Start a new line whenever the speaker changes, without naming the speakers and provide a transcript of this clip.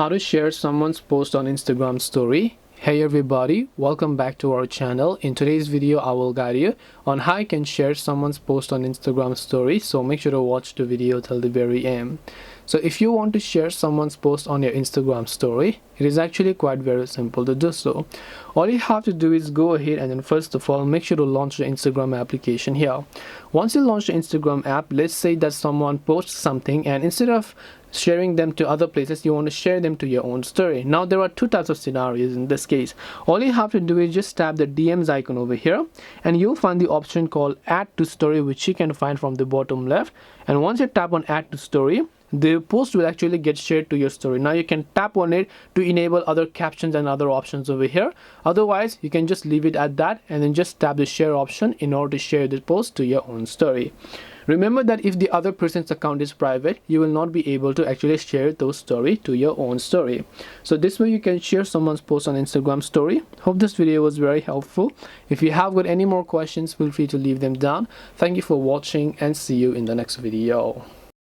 How to share someone's post on Instagram story. Hey everybody, welcome back to our channel. In today's video I will guide you on how you can share someone's post on Instagram story, so make sure to watch the video till the very end. So if you want to share someone's post on your Instagram story, it is actually quite very simple to do so. All you have to do is go ahead and then first of all make sure to launch the Instagram application here. Once you launch the Instagram app, let's say that someone posts something and instead of sharing them to other places, you want to share them to your own story. Now there are two types of scenarios in this case. All you have to do is just tap the DMs icon over here and you'll find the option called add to story, which you can find from the bottom left. And once you tap on add to story, the post will actually get shared to your story. Now you can tap on it to enable other captions and other options over here. Otherwise you can just leave it at that and then just tap the share option in order to share the post to your own story. Remember that if the other person's account is private, you will not be able to actually share those story to your own story. So this way you can share someone's post on Instagram story. Hope this video was very helpful. If you have got any more questions, feel free to leave them down. Thank you for watching and see you in the next video.